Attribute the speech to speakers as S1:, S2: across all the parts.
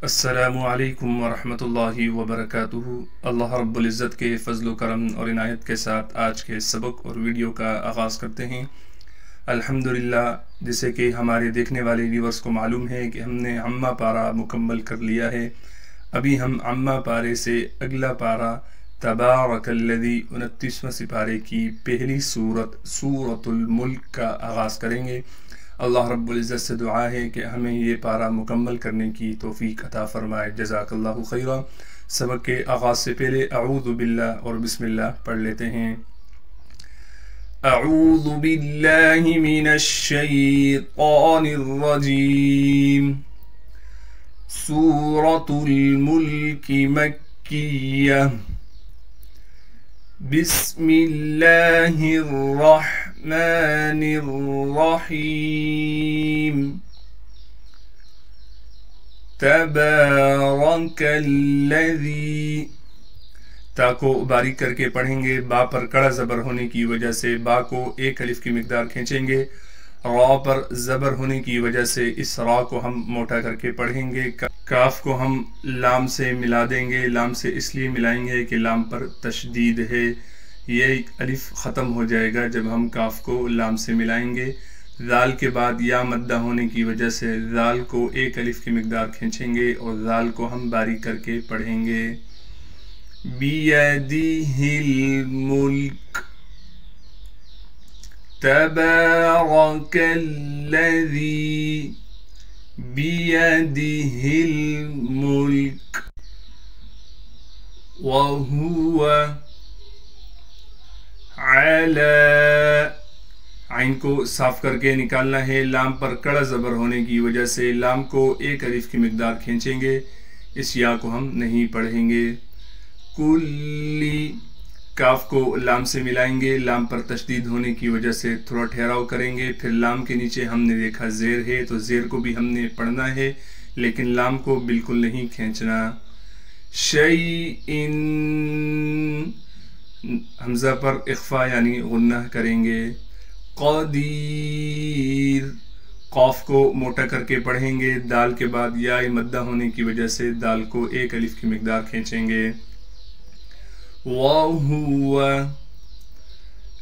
S1: السلام علیکم ورحمۃ اللہ وبرکاتہ۔ اللہ رب العزت کے فضل و کرم اور عنایت کے ساتھ آج کے سبق اور ویڈیو کا آغاز کرتے ہیں۔ الحمدللہ، جیسے کہ ہمارے دیکھنے والے ویورز کو معلوم ہے کہ ہم نے عمہ پارہ مکمل کر لیا ہے۔ ابھی ہم عمہ پارے سے اگلا پارہ تبارک الذی 29واں سپارے کی پہلی سورۃ الملک کا آغاز کریں گے۔ اللہ رب العزت سے دعا ہے کہ ہمیں یہ پارہ مکمل کرنے کی توفیق عطا فرمائے۔ جزاک اللہ خیرا۔ سبق کے آغاز سے پہلے اعوذ باللہ اور بسم اللہ پڑھ لیتے ہیں۔ اعوذ باللہ من الشیطان الرجیم۔ سورۃ الملک مکیہ۔ بسم اللہ الرحمن الرحیم۔ تبارک الذی، تا کو باریک کر کے پڑھیں گے، با پر کڑا زبر ہونے کی وجہ سے با کو ایک الف کی مقدار کھینچیں گے، را پر زبر ہونے کی وجہ سے اس را کو ہم موٹا کر کے پڑھیں گے، کاف کو ہم لام سے ملا دیں گے۔ لام سے اس لیے ملائیں گے کہ لام پر تشدید ہے، یہ الف ختم ہو جائے گا جب ہم کاف کو لام سے ملائیں گے۔ ذال کے بعد یا مدہ ہونے کی وجہ سے ذال کو ایک الف کی مقدار کھینچیں گے اور ذال کو ہم باریک کر کے پڑھیں گے۔ بیدہ الملک۔ تبارک الذی بیدہ الملک وہو علی، عین کو صاف کر کے نکالنا ہے۔ لام پر کڑا زبر ہونے کی وجہ سے لام کو ایک الف کی مقدار کھینچیں گے، اس یا کو ہم نہیں پڑھیں گے۔ کلی، کاف کو لام سے ملائیں گے، لام پر تشدید ہونے کی وجہ سے تھوڑا ٹھہراؤ کریں گے۔ پھر لام کے نیچے ہم نے دیکھا زیر ہے، تو زیر کو بھی ہم نے پڑھنا ہے لیکن لام کو بالکل نہیں کھینچنا۔ شیئن، حمزہ پر اخفا یعنی غنہ کریں گے۔ قدیر، قاف کو موٹا کر کے پڑھیں گے، دال کے بعد یا مدہ ہونے کی وجہ سے دال کو ایک الف کی مقدار کھینچیں گے۔ وَهُوَ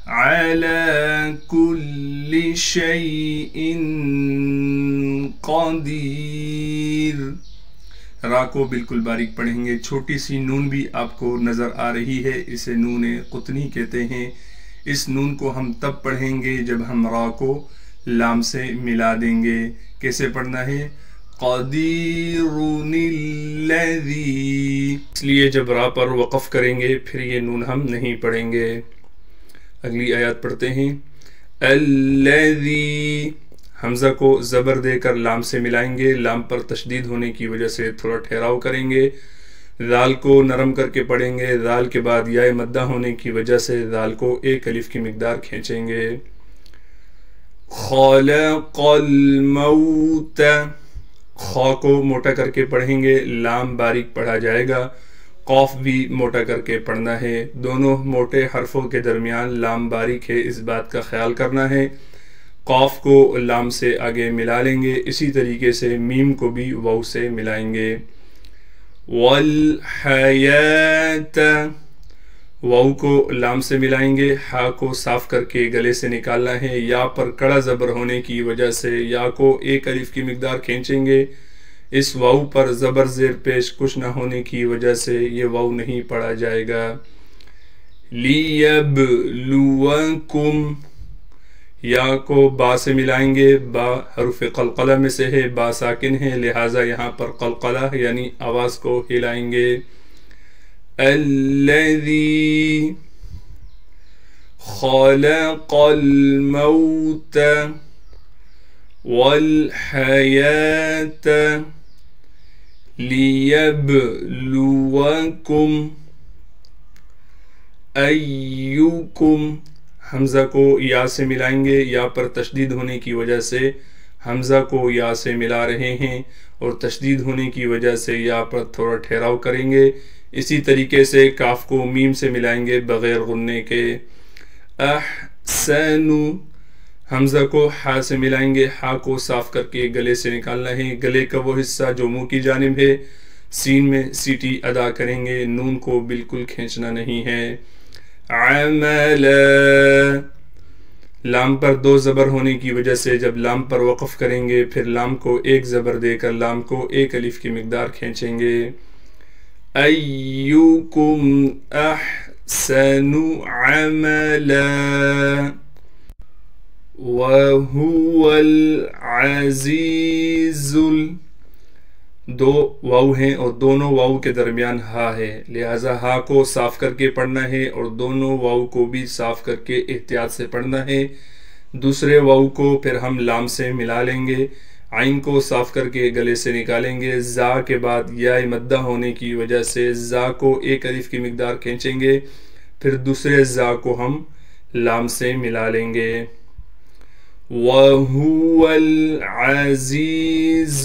S1: عَلَى كُلِّ شَيْءٍ قَدِيرٌ، را کو بالکل باریک پڑھیں گے۔ چھوٹی سی نون بھی آپ کو نظر آ رہی ہے، اسے نون قطنی کہتے ہیں۔ اس نون کو ہم تب پڑھیں گے جب ہم را کو لام سے ملا دیں گے۔ کیسے پڑھنا ہے؟ قدیر الذی، اس لیے جب را پر وقف کریں گے پھر یہ نون ہم نہیں پڑھیں گے۔ اگلی آیات پڑھتے ہیں۔ الذی، حمزہ کو زبر دے کر لام سے ملائیں گے، لام پر تشدید ہونے کی وجہ سے تھوڑا ٹھہراؤ کریں گے۔ ذال کو نرم کر کے پڑھیں گے، ذال کے بعد یا مدہ ہونے کی وجہ سے ذال کو ایک الف کی مقدار کھینچیں گے۔ خلق الموت، خا کو موٹا کر کے پڑھیں گے، لام باریک پڑھا جائے گا، قاف بھی موٹا کر کے پڑھنا ہے۔ دونوں موٹے حرفوں کے درمیان لام باریک ہے، اس بات کا خیال کرنا ہے۔ قاف کو لام سے آگے ملا لیں گے، اسی طریقے سے میم کو بھی واو سے ملائیں گے۔ والحیات، واو کو لام سے ملائیں گے، ہا کو صاف کر کے گلے سے نکالنا ہے، یا پر کڑا زبر ہونے کی وجہ سے یا کو ایک الف کی مقدار کھینچیں گے۔ اس واو پر زبر زیر پیش کچھ نہ ہونے کی وجہ سے یہ واو نہیں پڑھا جائے گا۔ لیبلوکم، یا کو با سے ملائیں گے، با حرف قلقلہ میں سے ہے، با ساکن ہے، لہٰذا یہاں پر قلقلہ یعنی آواز کو ہلائیں گے۔ الذی خلق الموت والحیات لیبلوکم ایکم، حمزہ کو یا سے ملائیں گے، یا پر تشدید ہونے کی وجہ سے حمزہ کو یا سے ملا رہے ہیں اور تشدید ہونے کی وجہ سے یا پر تھوڑا ٹھہراؤ کریں گے۔ اسی طریقے سے کاف کو میم سے ملائیں گے بغیر غننے کے۔ احسن، حمزہ کو ہا سے ملائیں گے، ہا کو صاف کر کے گلے سے نکالنا ہے، گلے کا وہ حصہ جو منہ کی جانب ہے، سین میں سیٹی ادا کریں گے، نون کو بالکل کھینچنا نہیں ہے۔ عملا، لام پر دو زبر ہونے کی وجہ سے جب لام پر وقف کریں گے پھر لام کو ایک زبر دے کر لام کو ایک الف کی مقدار کھینچیں گے۔ ایوکم احسن عملا وَهُوَ الْعَزِيزُ، دو واو ہیں اور دونوں واو کے درمیان ہا ہے، لہٰذا ہا کو صاف کر کے پڑھنا ہے اور دونوں واو کو بھی صاف کر کے احتیاط سے پڑھنا ہے۔ دوسرے واو کو پھر ہم لام سے ملا لیں گے، عین کو صاف کر کے گلے سے نکالیں گے، زا کے بعد یا مدہ ہونے کی وجہ سے زا کو ایک الف کی مقدار کھینچیں گے، پھر دوسرے زا کو ہم لام سے ملا لیں گے۔ وَهُوَ الْعَزِيزُ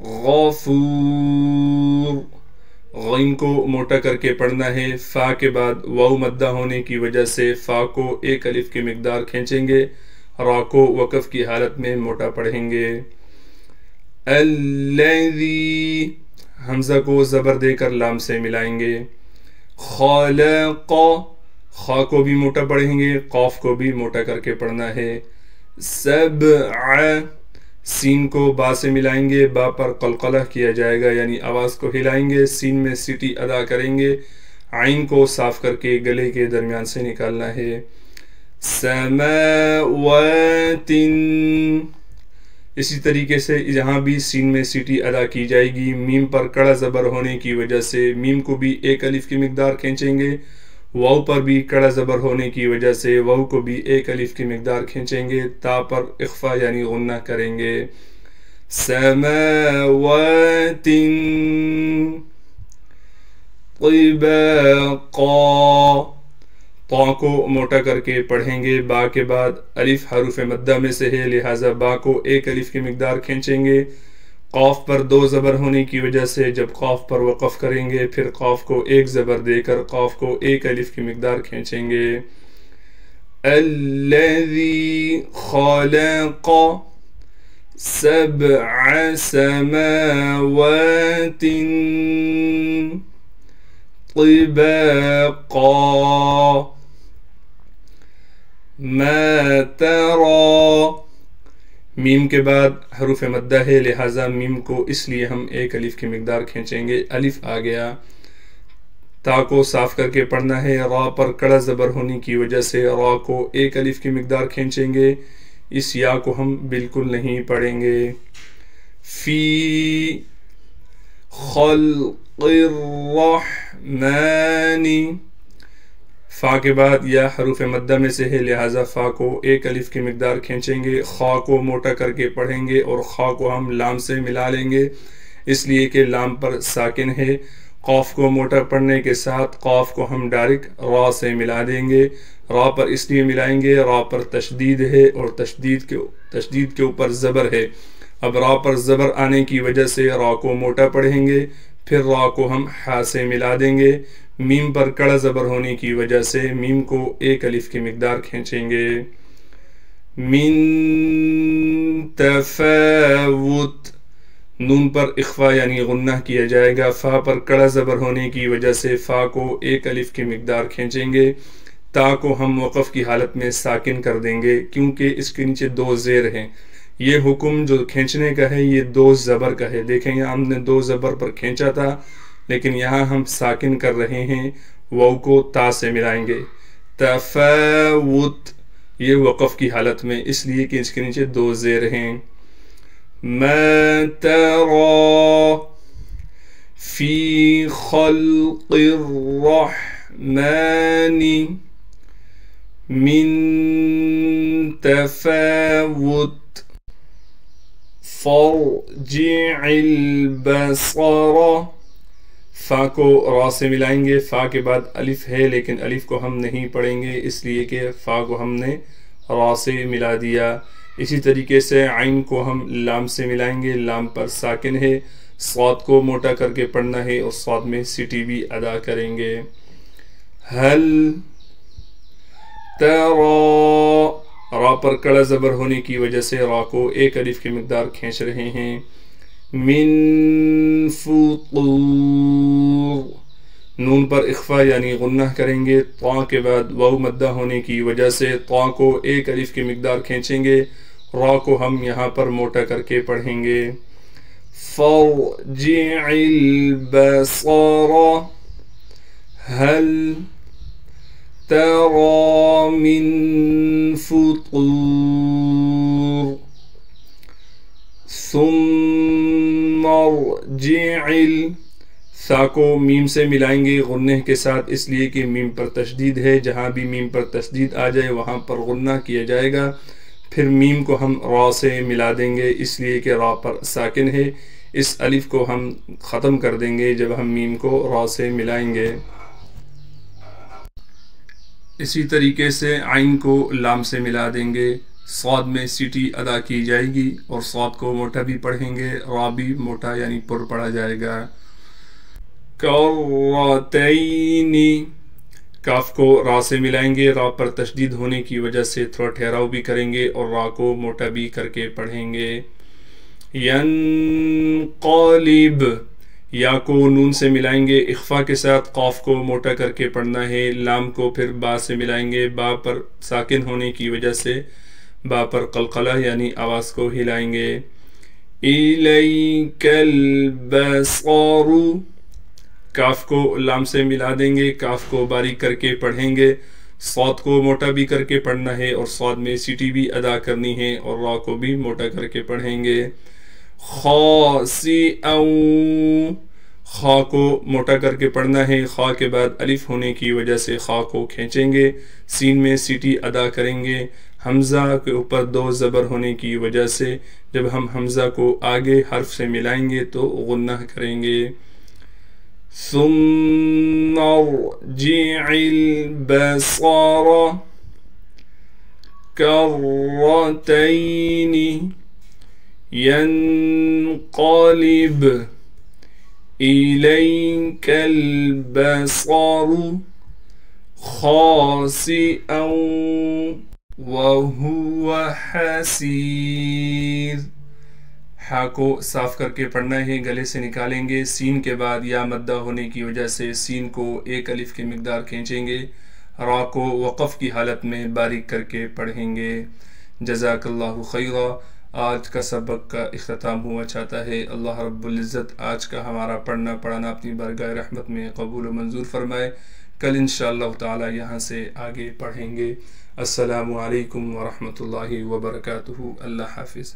S1: الغَّفُورُ، غین کو موٹا کر کے پڑھنا ہے، فا کے بعد واو مدہ ہونے کی وجہ سے فا کو ایک الف کی مقدار کھینچیں گے، را کو وقف کی حالت میں موٹا پڑھیں گے۔ الذی، حمزہ کو زبر دے کر لام سے ملائیں گے۔ خلق، خا کو بھی موٹا پڑھیں گے، قاف کو بھی موٹا کر کے پڑھنا ہے۔ سبع، سین کو با سے ملائیں گے، با پر قلقلہ کیا جائے گا یعنی آواز کو ہلائیں گے، سین میں سیٹی ادا کریں گے، عین کو صاف کر کے گلے کے درمیان سے نکالنا ہے۔ سماوات، اسی طریقے سے یہاں بھی سین میں سیٹی ادا کی جائے گی، میم پر کڑا زبر ہونے کی وجہ سے میم کو بھی ایک الف کی مقدار کھینچیں گے، واو پر بھی کڑا زبر ہونے کی وجہ سے واو کو بھی ایک الف کی مقدار کھینچیں گے، تا پر اخفا یعنی غنہ کریں گے۔ سماوات طباقا، طا کو موٹا کر کے پڑھیں گے، با کے بعد الف حروف مدہ میں سے ہے لہٰذا با کو ایک الف کی مقدار کھینچیں گے، قاف پر دو زبر ہونے کی وجہ سے جب قاف پر وقف کریں گے پھر قاف کو ایک زبر دے کر قاف کو ایک الف کی مقدار کھینچیں گے۔ الذی خلق سبع سماوات طباقا ما ترى، میم کے بعد حروف مدہ ہے لہٰذا میم کو اس لیے ہم ایک الف کی مقدار کھینچیں گے، الف آ گیا۔ تا کو صاف کر کے پڑھنا ہے، را پر کڑا زبر ہونے کی وجہ سے را کو ایک الف کی مقدار کھینچیں گے، اس یا کو ہم بالکل نہیں پڑھیں گے۔ فی خلق الرحمن، فا کے بعد یا حروف مدہ میں سے ہے لہٰذا فا کو ایک الف کی مقدار کھینچیں گے، خا کو موٹا کر کے پڑھیں گے اور خا کو ہم لام سے ملا لیں گے اس لیے کہ لام پر ساکن ہے، قاف کو موٹا پڑھنے کے ساتھ قاف کو ہم ڈائریکٹ را سے ملا دیں گے، را پر اس لیے ملائیں گے را پر تشدید ہے اور تشدید کے اوپر زبر ہے، اب را پر زبر آنے کی وجہ سے را کو موٹا پڑھیں گے، پھر را کو ہم ہا سے ملا دیں گے، میم پر کڑا زبر ہونے کی وجہ سے میم کو ایک الف کی مقدار کھینچیں گے۔ من تفاوت، نون پر اخفا یعنی غنہ کیا جائے گا، فا پر کڑا زبر ہونے کی وجہ سے فا کو ایک الف کی مقدار کھینچیں گے، تا کو ہم وقف کی حالت میں ساکن کر دیں گے کیونکہ اس کے نیچے دو زیر ہیں، یہ حکم جو کھینچنے کا ہے یہ دو زبر کا ہے، دیکھیں یہاں ہم نے دو زبر پر کھینچا تھا لیکن یہاں ہم ساکن کر رہے ہیں، واو کو تا سے ملائیں گے، تفاوت یہ وقف کی حالت میں اس لیے کہ اس کے نیچے دو زیر ہیں۔ ما ترى في خلق الرحمن من تفاوت فارجع البصر، فا کو را سے ملائیں گے، فا کے بعد الف ہے لیکن الف کو ہم نہیں پڑھیں گے اس لیے کہ فا کو ہم نے را سے ملا دیا، اسی طریقے سے عین کو ہم لام سے ملائیں گے، لام پر ساکن ہے، صاد کو موٹا کر کے پڑھنا ہے اور صاد میں سیٹی بھی ادا کریں گے۔ هل ترى را پر کڑا زبر ہونے کی وجہ سے را کو ایک الف کی مقدار کھینچ رہے ہیں. من فطور. نون پر اخفا یعنی غنہ کریں گے. طا کے بعد واو مدہ ہونے کی وجہ سے طا کو ایک الف کی مقدار کھینچیں گے. را کو ہم یہاں پر موٹا کر کے پڑھیں گے. فارجع البصر هل ترى من فطور. ثم ارجع سا کو میم سے ملائیں گے غنہ کے ساتھ، اس لیے کہ میم پر تشدید ہے. جہاں بھی میم پر تشدید آ جائے وہاں پر غنہ کیا جائے گا. پھر میم کو ہم را سے ملا دیں گے اس لیے کہ را پر ساکن ہے. اس الف کو ہم ختم کر دیں گے جب ہم میم کو را سے ملائیں گے. اسی طریقے سے عین کو لام سے ملا دیں گے. صاد میں سیٹی ادا کی جائے گی اور صاد کو موٹا بھی پڑھیں گے. را بھی موٹا یعنی پر پڑھا جائے گا. کرتین. کاف کو را سے ملائیں گے. را پر تشدید ہونے کی وجہ سے تھوڑا ٹھہراؤ بھی کریں گے اور را کو موٹا بھی کر کے پڑھیں گے. ینقلب. یا کو نون سے ملائیں گے اخفا کے ساتھ. قاف کو موٹا کر کے پڑھنا ہے. لام کو پھر با سے ملائیں گے. با پر ساکن ہونے کی وجہ سے با پر قلقلہ یعنی آواز کو ہلائیں گے. الیک البصر. کاف کو لام سے ملا دیں گے. کاف کو باریک کر کے پڑھیں گے. صاد کو موٹا بھی کر کے پڑھنا ہے اور صاد میں سیٹی بھی ادا کرنی ہے اور را کو بھی موٹا کر کے پڑھیں گے. خاسئا. خا کو موٹا کر کے پڑھنا ہے. خا کے بعد الف ہونے کی وجہ سے خا کو کھینچیں گے. سین میں سیٹی ادا کریں گے. حمزہ کے اوپر دو زبر ہونے کی وجہ سے جب ہم حمزہ کو آگے حرف سے ملائیں گے تو غنہ کریں گے. ثم ارجع البصر کرتين ينقلب إليك البصر خاسئا وهو حسير. ہا کو صاف کر کے پڑھنا ہے. گلے سے نکالیں گے. سین کے بعد یا مدہ ہونے کی وجہ سے سین کو ایک الف کی مقدار کھینچیں گے. را کو وقف کی حالت میں باریک کر کے پڑھیں گے. جزاک اللہ خیرا. آج کا سبق کا اختتام ہوا چاہتا ہے. اللہ رب العزت آج کا ہمارا پڑھنا پڑھانا اپنی بارگاہ رحمت میں قبول و منظور فرمائے. کل انشاءاللہ تعالی یہاں سے آگے پڑھیں گے. السلام علیکم ورحمۃ اللہ وبرکاتہ. اللہ حافظ.